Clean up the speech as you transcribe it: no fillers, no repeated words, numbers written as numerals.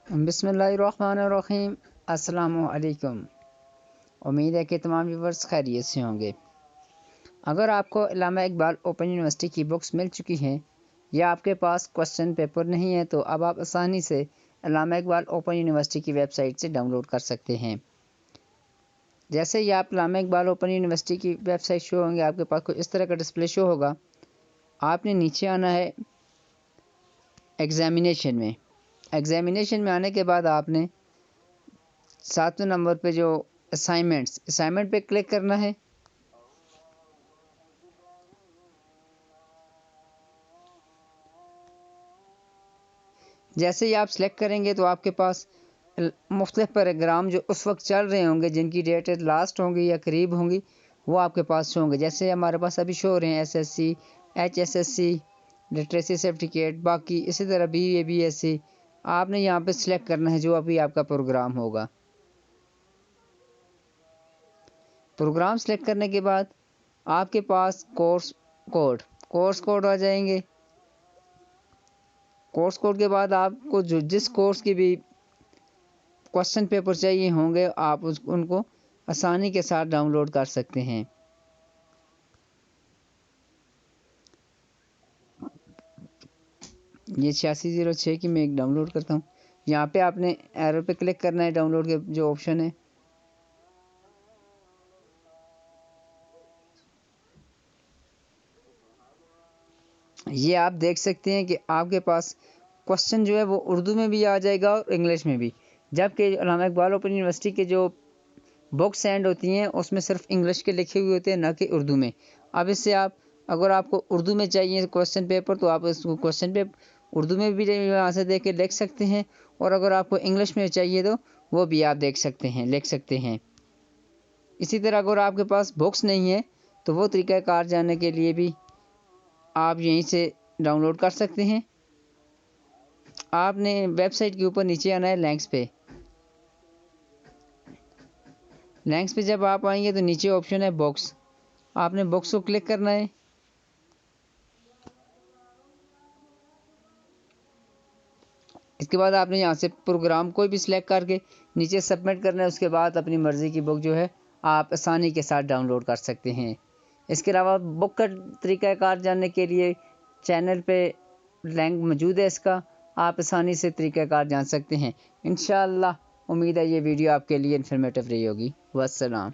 بسم اللہ الرحمن الرحیم۔ السلام علیکم۔ امید ہے کہ تمام ویورز خیریت سے ہوں گے۔ اگر آپ کو علامہ اقبال اوپن یونیورسٹی کی بکس مل چکی ہیں یا آپ کے پاس کوسچن پیپر نہیں ہے تو اب آپ آسانی سے علامہ اقبال اوپن یونیورسٹی کی ویب سائٹ سے ڈاؤن لوڈ کر سکتے ہیں۔ جیسے ہی آپ علامہ اقبال اوپن یونیورسٹی کی ویب سائٹ شو ہوں گے، آپ کے پاس کوئی اس طرح کا ڈسپلے شو ہوگا۔ آپ نے نیچے آنا ہے ایگزامینیشن میں آنے کے بعد آپ نے 7ویں نمبر پہ جو اسائنمنٹ پہ کلک کرنا ہے۔ جیسے ہی آپ سلیکٹ کریں گے تو آپ کے پاس مختلف پیراگرام جو اس وقت چل رہے ہوں گے، جن کی ڈیٹ لاسٹ ہوں گی یا قریب ہوں گی، وہ آپ کے پاس شو ہوں گے۔ جیسے ہمارے پاس ابھی شو ہو رہے ہیں S S C, H S S C, literacy certificate, باقی اسی طرح B A B S C. آپ نے یہاں پہ سلیکٹ کرنا ہے جو ابھی آپ کا پروگرام ہوگا۔ پروگرام سلیکٹ کرنے کے بعد آپ کے پاس کورس کوڈ آ جائیں گے۔ کورس کوڈ کے بعد آپ کو جس کورس کی بھی کوسچن پیپر چاہیے ہوں گے، آپ ان کو آسانی کے ساتھ ڈاؤن لوڈ کر سکتے ہیں۔ یہ 8606 کی میں ایک ڈاؤن لوڈ کرتا ہوں۔ یہاں پہ آپ نے ایرو پہ کلک کرنا ہے، ڈاؤن لوڈ کے جو آپشن ہے۔ یہ آپ دیکھ سکتے ہیں کہ آپ کے پاس کوسچن جو ہے وہ اردو میں بھی آ جائے گا اور انگلش میں بھی، جبکہ علامہ اقبال اوپن یونیورسٹی کے جو بکس سینڈ ہوتی ہیں اس میں صرف انگلش کے لکھے ہوئے ہوتے ہیں، نہ کہ اردو میں۔ اب اس سے اگر آپ کو اردو میں چاہیے کوسچن پیپر تو آپ اس کو کوسچن پیپر اردو میں بھی یہاں سے دیکھ کے لکھ سکتے ہیں، اور اگر آپ کو انگلش میں چاہیے تو وہ بھی آپ دیکھ سکتے ہیں، لکھ سکتے ہیں۔ اسی طرح اگر آپ کے پاس بکس نہیں ہے تو وہ طریقہ کار جاننے کے لیے بھی آپ یہیں سے ڈاؤن لوڈ کر سکتے ہیں۔ آپ نے ویب سائٹ کے اوپر نیچے آنا ہے لینکس پہ جب آپ آئیں گے تو نیچے آپشن ہے بکس، آپ نے بکس کو کلک کرنا ہے۔ اس کے بعد آپ نے یہاں سے پروگرام کوئی بھی سلیکٹ کر کے نیچے سبمٹ کرنا ہے۔ اس کے بعد اپنی مرضی کی بک جو ہے آپ آسانی کے ساتھ ڈاؤن لوڈ کر سکتے ہیں۔ اس کے علاوہ بک کا طریقہ کار جاننے کے لیے چینل پہ لنک موجود ہے، اس کا آپ آسانی سے طریقہ کار جان سکتے ہیں۔ انشاءاللہ امید ہے یہ ویڈیو آپ کے لیے انفارمیٹیو رہی ہوگی۔ والسلام۔